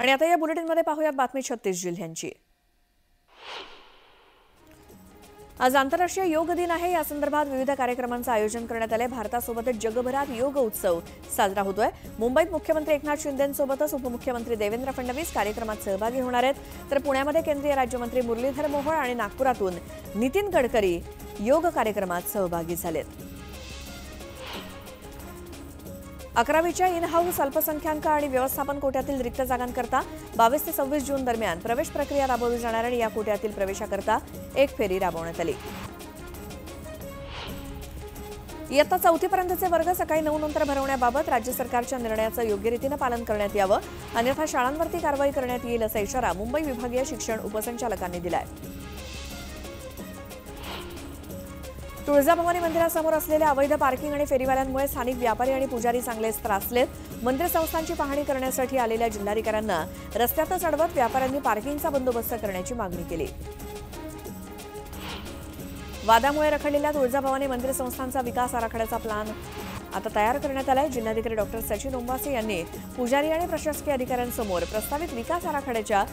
आणि आता या बुलेटिनमध्ये पाहूयात बातमी 36 जिल्ह्यांची। आज आंतरराष्ट्रीय योग दिन आहे। या संदर्भात विविध कार्यक्रमांचे आयोजन करण्यात आले। भारतासोबतच जगभरात योग उत्सव साजरा होतोय। मुंबईत मुख्यमंत्री एकनाथ शिंदेंसोबतच उपमुख्यमंत्री देवेंद्र फडणवीस कार्यक्रमात सहभागी होणार आहेत। तर पुण्यामध्ये केंद्रीय राज्यमंत्री मुरलीधर मोहोळ आणि नागपुरातून नितीन गडकरी योग कार्यक्रमात सहभागी झालेत। 11वीच्या इन हाऊस अल्पसंख्याक आणि व्यवस्थापन कोट्यातील रिक्त जागांकरता 22 ते 26 जून दरम्यान प्रवेश प्रक्रिया राबवली जाणार आणि या कोट्यातील प्रवेशाकरता एक फेरी राबवण्यात आली। इयत्ता 4थी पर्यंतचे वर्ग सकाळी 9 नंतर भरवण्याबाबत राज्य सरकारच्या निर्णयाचं योग्य रीतीने पालन करण्यात यावं, अन्यथा शाळांवरती कारवाई करण्यात येईल असा इशारा मुंबई विभागीय शिक्षण उपसंचालकांनी दिलाय। तुळजाभवानी मंदिरासमोर असलेल्या अवैध पार्किंग आणि फेरीवाल्यांमुळे स्थानिक व्यापारी आणि पुजारी चांगलेच त्रासलेत। मंदिर संस्थांची पाहणी करण्यासाठी आलेल्या जिल्हाधिकाऱ्यांना रस्त्यातच अडवत व्यापाऱ्यांनी पार्किंगचा बंदोबस्त करण्याची मागणी केली। वादामुळे रखडलेल्या तुळजाभवानी मंदिर संस्थांचा विकास आराखड्याचा प्लॅन आता तयार करण्यात आलाय। जिल्हाधिकारी डॉक्टर सचिन ओंबासे यांनी पुजारी आणि प्रशासकीय अधिकाऱ्यांसमोर प्रस्तावित विकास आराखड्याच्या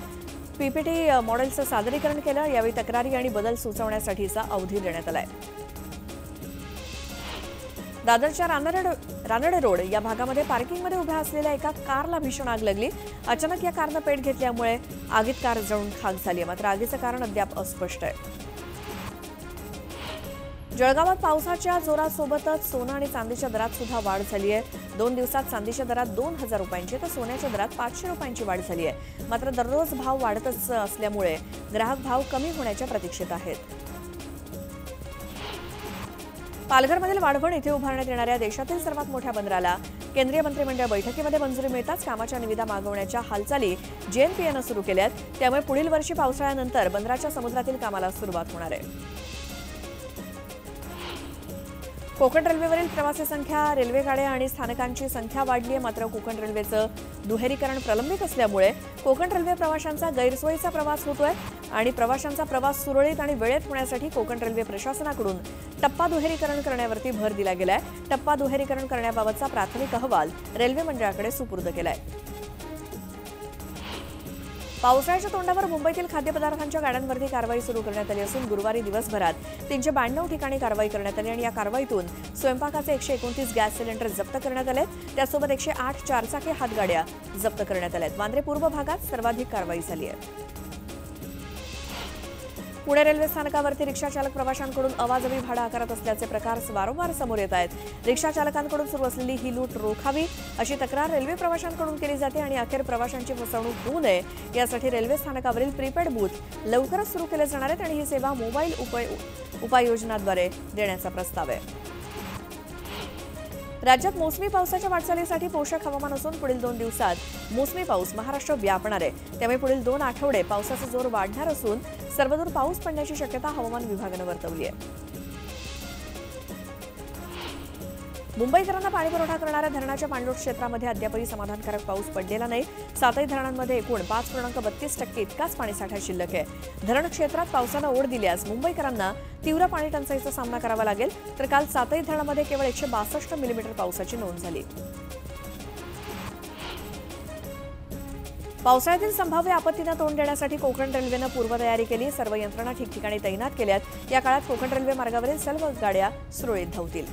पीपीटी मॉडेलचं सादरीकरण केलं। यावेळी तक्रारी आणि बदल सुचवण्यासाठीचा अवधी देण्यात आलाय। दादरच्या रानडे रोड या भागामध्ये पार्किंगमध्ये उभ्या असलेल्या एका कारला भीषण आग लागली। अचानक या कारनं पेट घेतल्यामुळे आगीत कार जळून खाक झाली, मात्र आगीचं कारण अद्याप अस्पष्ट आहे। जळगावात पावसाच्या जोरासोबतच सोनं आणि चांदीच्या दरात सुद्धा वाढ झाली आहे। 2 दिवसात चांदीच्या दरात 2000 रुपयांची तर सोन्याच्या दरात 500 रुपयांची वाढ झाली आहे। मात्र दररोज भाव वाढतच असल्यामुळे ग्राहक भाव कमी होण्याच्या प्रतीक्षेत आहेत। पालघरमधील वाढवण इथे उभारण्यात येणाऱ्या देशातील सर्वात मोठ्या बंदराला केंद्रीय मंत्रिमंडळ बैठकीमध्ये मंजुरी मिळताच कामाच्या निविदा मागवण्याच्या हालचाली जेएनपीएनं सुरू केल्यात। त्यामुळे पुढील वर्षी पावसाळ्यानंतर बंदराच्या समुद्रातील कामाला सुरुवात होणार आहे। कोकण रेल्वेवरील प्रवासी संख्या, रेल्वे गाड्या आणि स्थानकांची संख्या वाढली आहे। मात्र कोकण रेल्वेचं दुहेरीकरण प्रलंबित असल्यामुळे कोकण रेल्वे प्रवाशांचा गैरसोयीचा प्रवास होतोय आणि प्रवाशांचा प्रवास सुरळीत आणि वेळेत होण्यासाठी कोकण रेल्वे प्रशासनाकडून टप्पा दुहेरीकरण करण्यावरती भर दिला गेलाय। टप्पा दुहेरीकरण करण्याबाबतचा प्राथमिक अहवाल रेल्वे मंडळाकडे सुपूर्द केलाय। पावसाळ्याच्या तोंडावर मुंबईतील खाद्यपदार्थांच्या गाड्यांवरती कारवाई सुरू करण्यात आली असून गुरुवारी दिवसभरात 392 ठिकाणी कारवाई करण्यात आली आणि या कारवाईतून स्वयंपाकाचे 129 गॅस सिलेंडर जप्त करण्यात आले। त्यासोबत 108 चारचाकी हातगाड्या जप्त करण्यात आल्या। वांद्रे पूर्व भागात सर्वाधिक कारवाई झाली आहे। पुणे रेल्वे स्थानकावरती रिक्षाचालक प्रवाशांकडून अवाजवी भाडं आकारत असल्याचे प्रकार वारंवार समोर येत आहेत। रिक्षाचालकांकडून सुरू असलेली ही लूट रोखावी अशी तक्रार रेल्वे प्रवाशांकडून केली जाते आणि अखेर प्रवाशांची फसवणूक होऊ नये यासाठी रेल्वे स्थानकावरील प्रीपेड बूथ लवकरच सुरू केले जाणार आहेत आणि ही सेवा मोबाईल उपाययोजनाद्वारे देण्याचा प्रस्ताव आहे। राज्यात मोसमी पावसाच्या वाटचालीसाठी पोषक हवामान असून पुढील 2 दिवसात मोसमी पाऊस महाराष्ट्र व्यापणार आहे। त्यामुळे पुढील 2 आठवडे पावसाचा जोर वाढणार असून सर्वदूर पाऊस पडण्याची शक्यता हवामान विभागानं वर्तवली आहे। मुंबईकरांना पाणीपुरवठा करणाऱ्या धरणाच्या पाणलोट क्षेत्रामध्ये अद्यापही समाधानकारक पाऊस पडलेला नाही। 7ही धरणांमध्ये एकूण 5.32% इतकाच पाणीसाठा शिल्लक आहे। धरण क्षेत्रात पावसानं ओढ दिल्यास मुंबईकरांना तीव्र पाणी टंचाईचा सामना करावा लागेल। तर काल 7ही धरणांमध्ये केवळ 162 मिलीमीटर पावसाची नोंद झाली। पावसाळ्यातील संभाव्य आपत्तींना तोंड देण्यासाठी कोकण रेल्वेनं पूर्वतयारी केली। सर्व यंत्रणा ठिकठिकाणी तैनात केल्यात। या काळात कोकण रेल्वे मार्गावरील सर्व गाड्या सुरळीत धावतील।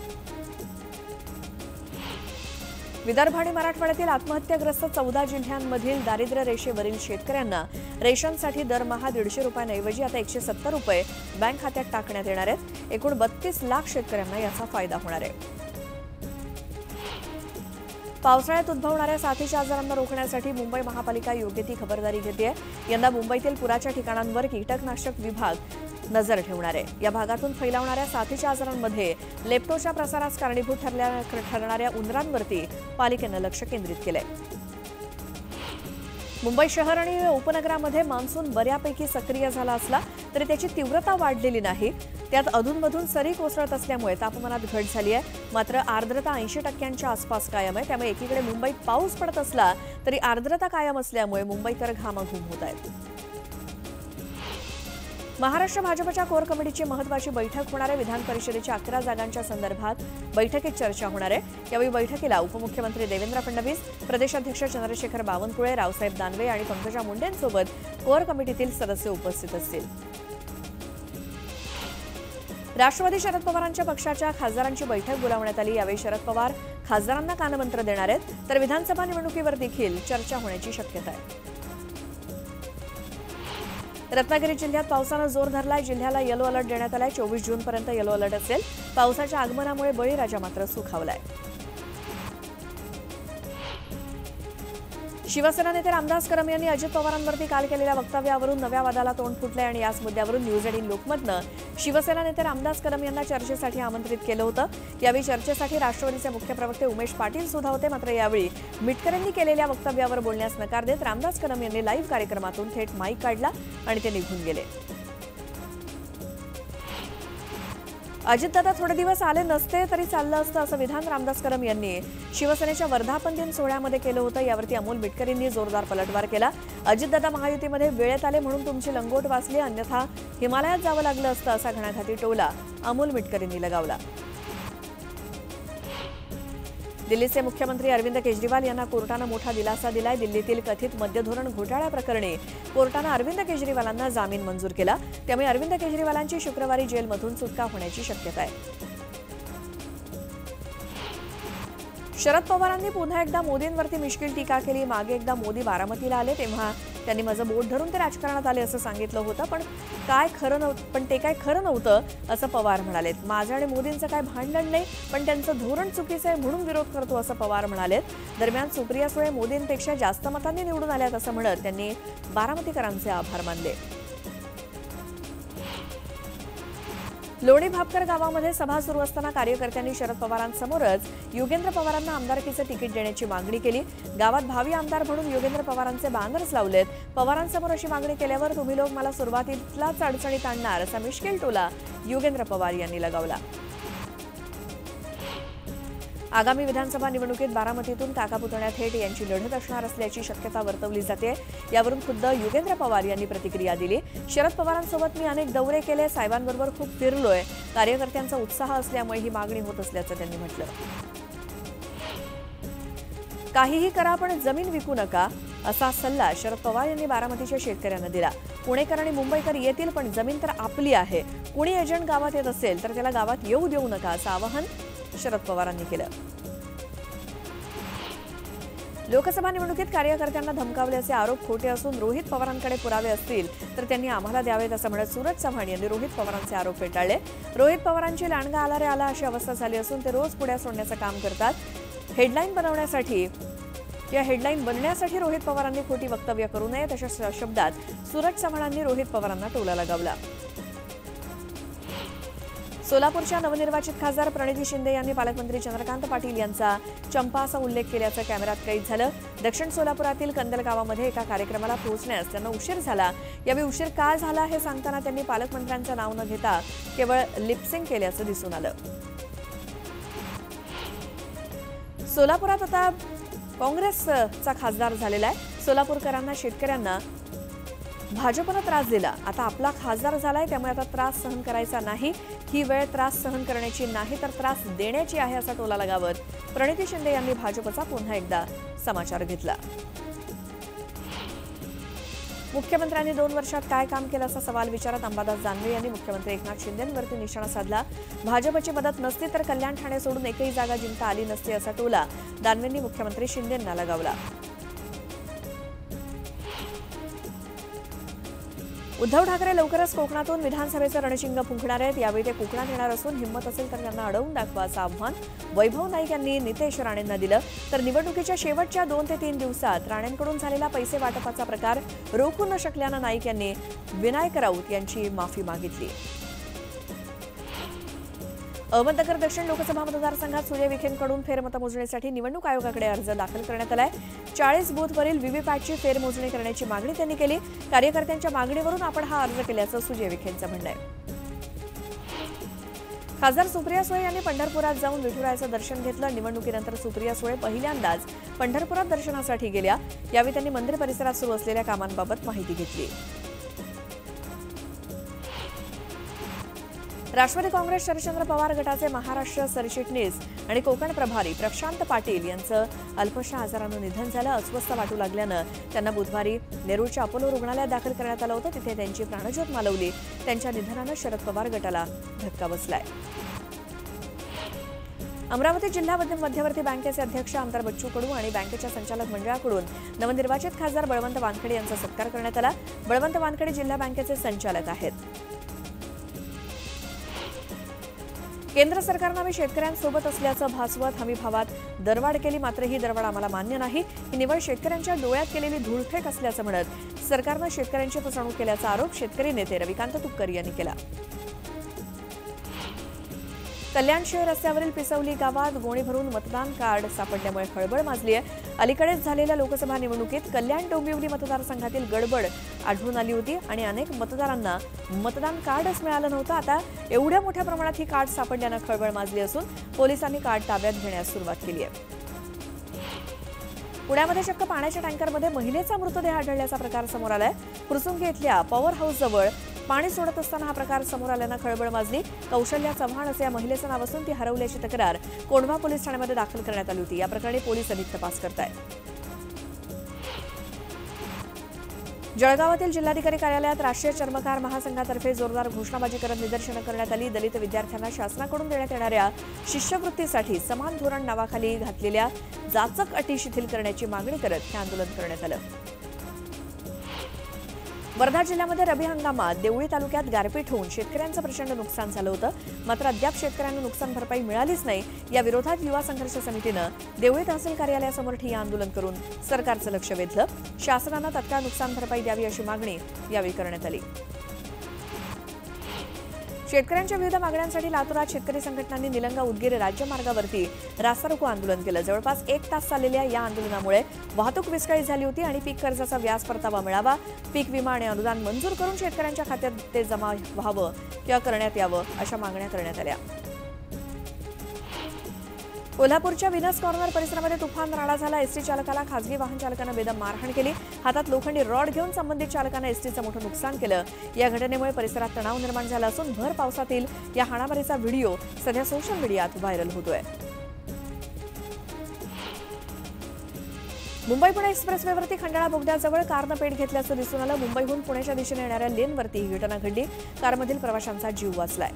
विदर्भ आणि मराठवाड्यातील आत्महत्याग्रस्त 14 जिल्ह्यांमधील दारिद्र्य रेषेवरील शेतकऱ्यांना रेशनसाठी दरमहा 150 रुपयांऐवजी आता 170 रुपये बँक खात्यात टाकण्यात येणार आहेत। एकूण 32 लाख शेतकऱ्यांना याचा फायदा होणार आहे। पावसाळ्यात उद्भवणाऱ्या साथीच्या आजारांना रोखण्यासाठी मुंबई महापालिका योग्य ती खबरदारी घेतेय। यंदा मुंबईतील पुराच्या ठिकाणांवर कीटकनाशक विभाग नजर ठेवणार आहे। या भागातून फैलावणाऱ्या साथीच्या आजारांमध्ये लेप्टोच्या प्रसारास कारणीभूत ठरणाऱ्या उंदरांवरती पालिकेनं लक्ष केंद्रित केलंय। मुंबई शहर आणि उपनगरामध्ये मान्सून बऱ्यापैकी सक्रिय झाला असला तरी त्याची तीव्रता वाढलेली नाही। त्यात अधूनमधून सरी कोसळत असल्यामुळे तापमानात घट झाली आहे। मात्र आर्द्रता 80% आसपास कायम आहे। त्यामुळे एकीकडे मुंबईत पाऊस पडत असला तरी आर्द्रता कायम असल्यामुळे मुंबईकर घामाघूम होत आहेत। महाराष्ट्र भाजपच्या कोर कमिटीची महत्त्वाची बैठक होणार आहे. विधान परिषदेच्या 11 जागांच्या संदर्भात बैठकीत चर्चा होणार आहे. यावेळी बैठकीला उपमुख्यमंत्री देवेंद्र फडणवीस, प्रदेशाध्यक्ष चंद्रशेखर बावनकुळे, रावसाहेब दानवे आणि पंकजा मुंडेंसोबत कोर कमिटीतील सदस्य उपस्थित असतील. राष्ट्रवादी शरद पवारांच्या पक्षाच्या खासदारांची बैठक बोलावण्यात आली. यावेळी शरद पवार खासदारांना कानमंत्र देणार आहेत, तर विधानसभा निवडणुकीवर देखील चर्चा होण्याची शक्यता आहे. रत्नागिरी जिल्ह्यात पावसानं जोर धरलाय. जिल्ह्याला येलो अलर्ट देण्यात आलाय. 24 जूनपर्यंत येलो अलर्ट असेल. पावसाच्या आगमनामुळे बळीराजा मात्र सुखावलाय. शिवसेना नेते रामदास कदम यांनी अजित पवारांवरती काल केलेल्या वक्तव्यावरून नव्या वादाला तोंड फुटले आणि याच मुद्द्यावरून न्यूज 18 लोकमतनं शिवसेना नेते रामदास कदम यांना चर्चेसाठी आमंत्रित केलं होतं. यावेळी चर्चेसाठी राष्ट्रवादीचे मुख्य प्रवक्ते उमेश पाटील सुद्धा होते. मात्र यावेळी मिटकरींनी केलेल्या वक्तव्यावर बोलण्यास नकार देत रामदास कदम यांनी लाईव्ह कार्यक्रमातून थेट माईक काढला आणि ते निघून गेले. अजितदादा थोडे दिवस आले नसते तरी चाललं असतं असं विधान रामदास कदम यांनी शिवसेनेच्या वर्धापन दिन सोहळ्यामध्ये केलं होतं. यावरती अमोल मिटकरींनी जोरदार पलटवार केला. अजितदादा महायुतीमध्ये वेळेत आले म्हणून तुमची लंगोट वाचली, अन्यथा हिमालयात जावं लागलं असतं असा घणाघाती टोला अमोल मिटकरींनी लगावला. दिल्लीचे मुख्यमंत्री अरविंद केजरीवाल यांना कोर्टानं मोठा दिलासा दिलाय. दिल्लीतील कथित मद्यधोरण घोटाळ्याप्रकरणी कोर्टानं अरविंद केजरीवालांना जामीन मंजूर केला. त्यामुळे अरविंद केजरीवालांची शुक्रवारी जेलमधून सुटका होण्याची शक्यता आहे. शरद पवारांनी पुन्हा एकदा मोदींवरती मिश्किल टीका केली. मागे एकदा मोदी बारामतीला आले तेव्हा त्यांनी माझं बोट धरून ते राजकारणात आले असं सांगितलं होतं, पण ते काय खरं नव्हतं असं पवार म्हणालेत. माझं आणि मोदींचं काय भांडण नाही, पण त्यांचं धोरण चुकीचं आहे म्हणून विरोध करतो असं पवार म्हणालेत. दरम्यान सुप्रिया सुळे मोदींपेक्षा जास्त मतांनी निवडून आल्यात असं म्हणत त्यांनी बारामतीकरांचे आभार मानले. लोणी भापकर गावामध्ये सभा सुरू असताना कार्यकर्त्यांनी शरद पवारांसमोरच योगेंद्र पवारांना आमदारकीचं तिकीट देण्याची मागणी केली. गावात भावी आमदार म्हणून योगेंद्र पवारांचे बॅनर्स लावलेत. पवारांसमोर अशी मागणी केल्यावर तुम्ही लोक मला सुरुवातीलाच अडचणीत आणणार असा मिश्किल टोला योगेंद्र पवार यांनी लगावला. आगामी विधानसभा निवडणुकीत बारामतीतून काका पुतण्या थेट यांची लढत असणार असल्याची शक्यता वर्तवली जाते. यावरून खुद्द योगेंद्र पवार यांनी प्रतिक्रिया दिली. शरद पवारांसोबत मी अनेक दौरे केले, साहेबांबरोबर खूप फिरलोय. कार्यकर्त्यांचा उत्साह असल्यामुळे ही मागणी होत असल्याचं त्यांनी म्हटलं. काहीही करा पण जमीन विकू नका असा सल्ला शरद पवार यांनी बारामतीच्या शेतकऱ्यांना दिला. पुणेकर आणि मुंबईकर येतील पण जमीन तर आपली आहे. कुणी एजंट गावात येत असेल तर त्याला गावात येऊ देऊ नका असं आवाहन शरद पवारांनी केलं. लोकसभा निवडणुकीत कार्यकर्त्यांना धमकावल्याचे आरोप खोटे असून रोहित पवारांकडे पुरावे असतील तर त्यांनी आम्हाला द्यावेत असं म्हणत सूरज चव्हाण यांनी रोहित पवारांचे आरोप फेटाळले. रोहित पवारांची लांडगा आला रे आला अशी अवस्था झाली असून ते रोज पुढ्या सोडण्याचं काम करतात. हेडलाईन बनण्यासाठी रोहित पवारांनी खोटी वक्तव्य करू नयेत अशा शब्दात सूरज चव्हाणांनी रोहित पवारांना टोला लगावला. सोलापूरच्या नवनिर्वाचित खासदार प्रणिती शिंदे यांनी पालकमंत्री चंद्रकांत पाटील यांचा चंपा असा उल्लेख केल्याचं कॅमेऱ्यात कैद झालं. दक्षिण सोलापुरातील कंदल गावामध्ये एका कार्यक्रमाला पोहोचण्यास त्यांना उशीर झाला. यावेळी उशीर का झाला हे सांगताना त्यांनी पालकमंत्र्यांचं नाव न घेता केवळ लिपसिंग केल्याचं दिसून आलं. सोलापुरात आता काँग्रेसचा खासदार झालेला आहे. सोलापूरकरांना शेतकऱ्यांना भाजपनं त्रास दिला, आता आपला खासदार झालाय त्यामुळे आता त्रास सहन करायचा नाही. ही वेळ त्रास सहन करण्याची नाही तर त्रास देण्याची आहे असा टोला लगावत प्रणिती शिंदे यांनी भाजपचा पुन्हा एकदा समाचार घेतला. मुख्यमंत्र्यांनी 2 वर्षात काय काम केलं असा सवाल विचारत अंबादास दानवे यांनी मुख्यमंत्री एकनाथ शिंदेंवरती निशाणा साधला. भाजपची मदत नसती तर कल्याण ठाणे सोडून एकही जागा जिंकता आली नसती असा टोला दानवेंनी मुख्यमंत्री शिंदेंना लगावला. उद्धव ठाकरे लवकरच कोकणातून विधानसभेचं रणशिंग फुंकणार आहेत. यावेळी ते कोकणात येणार असून हिंमत असेल तर त्यांना अडवून दाखवा असं आव्हान वैभव नाईक यांनी नितेश राणेंना दिलं. तर निवडणुकीच्या शेवटच्या 2 ते 3 दिवसात राणेंकडून झालेला पैसे वाटपाचा प्रकार रोखू न शकल्यानं नाईक यांनी विनायक राऊत यांची माफी मागितली. अहमदनगर दक्षिण लोकसभा मतदारसंघात सूर्य विखेंकडून फेरमतमोजणीसाठी निवडणूक आयोगाकडे अर्ज दाखल करण्यात आलाय. 40 बूथवरील व्हीव्हीपॅटची फेरमोजणी करण्याची मागणी त्यांनी केली. कार्यकर्त्यांच्या मागणीवरून आपण हा अर्ज केल्याचं सूर्य विखेंचं म्हणणं आहे. खासदार सुप्रिया सुळे यांनी पंढरपुरात जाऊन विठुरायाचं दर्शन घेतलं. निवडणुकीनंतर सुप्रिया सुळे पहिल्यांदाच पंढरपुरात दर्शनासाठी गेल्या. यावेळी त्यांनी मंदिर परिसरात सुरू असलेल्या कामांबाबत माहिती घेतली. राष्ट्रवादी काँग्रेस शरदचंद्र पवार गटाचे महाराष्ट्र सरचिटणीस आणि कोकण प्रभारी प्रशांत पाटील यांचं अल्पशा आजारानं निधन झालं. अस्वस्थ वाटू लागल्यानं त्यांना बुधवारी नेरूळच्या अपोलो रुग्णालयात दाखल करण्यात आलं होतं. तिथे त्यांची प्राणज्योत मालवली. त्यांच्या निधनानं शरद पवार गटाला धक्का बसलाय. अमरावती जिल्हा मध्यवर्ती बँकेचे अध्यक्ष आमदार बच्चू कडू आणि बँकेच्या संचालक मंडळाकडून नवनिर्वाचित खासदार बळवंत वानखेडे यांचा सत्कार करण्यात आला. बळवंत वानखेडे जिल्हा बँकेचे संचालक आहेत. केंद्र सरकारनं आम्ही शेतकऱ्यांसोबत असल्याचं भासवत हमीभावात दरवाढ केली, मात्र ही दरवाढ आम्हाला मान्य नाही. ही निवड शेतकऱ्यांच्या डोळ्यात केलेली धूळफेक असल्याचं म्हणत सरकारनं शेतकऱ्यांची फसवणूक केल्याचा आरोप शेतकरी नेते रविकांत तुपकर यांनी केला. कल्याण शहर रस्त्यावरील पिसवली गावात गोणी भरून मतदान कार्ड सापडल्यामुळे खळबळ माजली आहे. अलीकडेच झालेल्या लोकसभा निवडणुकीत कल्याण डोंबिवली मतदारसंघातील गडबड आढळून आली होती आणि अनेक मतदारांना मतदान कार्डच मिळालं नव्हतं. आता एवढ्या मोठ्या प्रमाणात ही कार्ड सापडल्यानं खळबळ माजली असून पोलिसांनी कार्ड ताब्यात घेण्यास सुरुवात केली आहे. पुण्यामध्ये चक्क पाण्याच्या टँकरमध्ये महिलेचा मृतदेह आढळल्याचा प्रकार समोर आलाय. फुरसुंगी इथल्या पॉवर हाऊसजवळ पाणी सोडत असताना हा प्रकार समोर आल्यानं खळबळ माजली. कौशल्या चव्हाण असं या महिलेचं नाव असून ती हरवल्याची तक्रार कोंढवा पोलीस ठाण्यामध्ये दाखल करण्यात आली होती. या प्रकरणी पोलीस अधिक तपास करतायत. जळगावातील जिल्हाधिकारी कार्यालयात राष्ट्रीय चर्मकार महासंघातर्फे जोरदार घोषणाबाजी करत निदर्शनं करण्यात आली. दलित विद्यार्थ्यांना शासनाकडून देण्यात येणाऱ्या शिष्यवृत्तीसाठी समान धोरण नावाखाली घातलेल्या जाचक अटी शिथिल करण्याची मागणी करत हे आंदोलन करण्यात आलं. वर्धा जिल्ह्यामध्ये रबी हंगामात देवळी तालुक्यात गारपीट होऊन शेतकऱ्यांचं प्रचंड नुकसान झालं होतं. मात्र अद्याप शेतकऱ्यांना नुकसान भरपाई मिळालीच नाही. या विरोधात युवा संघर्ष समितीनं देवळी तहसील कार्यालयासमोर ठिय्या आंदोलन करून सरकारचं लक्ष वेधलं. शासनानं तत्काळ नुकसान भरपाई द्यावी अशी मागणी यावेळी करण्यात आली. शेतकऱ्यांच्या विविध मागण्यांसाठी लातूरात शेतकरी संघटनांनी निलंगा उदगीर राज्यमार्गावरती रास्तारोको आंदोलन केलं. जवळपास 1 तास चाललेल्या या आंदोलनामुळे वाहतूक विस्कळीत झाली होती आणि पीक कर्जाचा व्याज परतावा मिळावा, पीक विमा आणि अनुदान मंजूर करून शेतकऱ्यांच्या खात्यात ते जमा व्हावं किंवा करण्यात यावं अशा मागण्या करण्यात आल्या. कोल्हापूरच्या विनस कॉर्नर परिसरामध्ये तुफान राडा झाला. एसटी चालकाला खासगी वाहन चालकानं बेदम मारहाण केली. हातात लोखंडी रॉड घेऊन संबंधित चालकानं एसटीचं मोठं नुकसान केलं. या घटनेमुळे परिसरात तणाव निर्माण झाला असून भर पावसातील या हाणामारीचा व्हिडिओ सध्या सोशल मीडियात व्हायरल होतोय. मुंबई-पुणे एक्सप्रेसवेवरती खंडाळा बोगद्याजवळ कारनं पेट घेतल्याचं दिसून आलं. मुंबईहून पुण्याच्या दिशेने येणाऱ्या लेनवरती ही घटना घडली. कारमधील प्रवाशांचा जीव वाचलाय.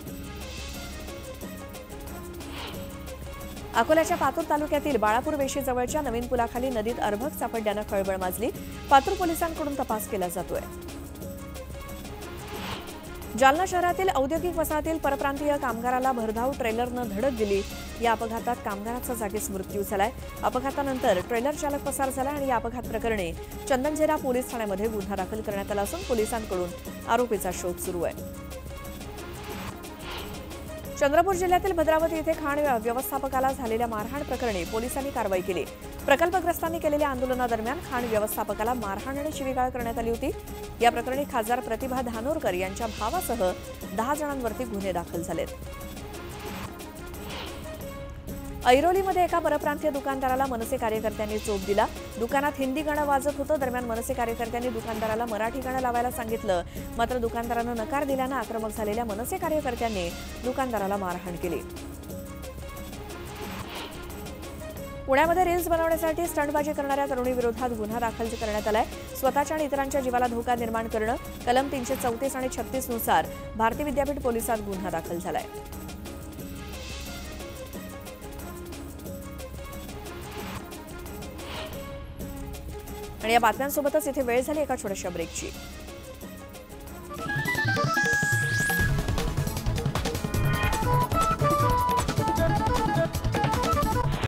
अकोल्याच्या पातूर तालुक्यातील बाळापूर वेशीजवळच्या नवीन पुलाखाली नदीत अर्भक सापडल्यानं खळबळ माजली. पातूर पोलिसांकडून तपास केला जातोय. जालना शहरातील औद्योगिक वसाहतील परप्रांतीय कामगाराला भरधाव ट्रेलरनं धडक दिली. या अपघातात कामगाराचा जागीच मृत्यू झालाय. अपघातानंतर ट्रेलर चालक पसार झाला आणि या अपघात प्रकरणी चंदनझेरा पोलीस ठाण्यामध्ये गुन्हा दाखल करण्यात आला असून पोलिसांकडून आरोपीचा शोध सुरू आहे. चंद्रपूर जिल्ह्यातील भद्रावती येथे खाण व्यवस्थापकाला झालेल्या मारहाण प्रकरणी पोलिसांनी कारवाई केली. प्रकल्पग्रस्तांनी केलेल्या आंदोलनादरम्यान खाण व्यवस्थापकाला मारहाण आणि शिवीगाळ करण्यात आली होती. या प्रकरणी खासदार प्रतिभा धानोरकर यांच्या भावासह 10 जणांवरती गुन्हे दाखल झालेत. ऐरोलीमध्ये एका परप्रांतीय दुकानदाराला मनसे कार्यकर्त्यांनी चोप दिला. दुकानात हिंदी गाणं वाजत होतं. दरम्यान मनसे कार्यकर्त्यांनी दुकानदाराला मराठी गाणं लावायला सांगितलं. मात्र दुकानदारानं नकार दिल्यानं आक्रमक झालेल्या मनसे कार्यकर्त्यांनी दुकानदाराला मारहाण केली. पुण्यामध्ये रील्स बनवण्यासाठी स्टंटबाजी करणाऱ्या तरुणीविरोधात गुन्हा दाखल करण्यात आलाय. स्वतःच्या आणि इतरांच्या जीवाला धोका निर्माण करणं कलम 334 आणि 36 नुसार भारती विद्यापीठ पोलिसात गुन्हा दाखल झालाय. आणि या बातम्यांसोबतच इथे वेळ झाली एका छोट्याशा ब्रेकची.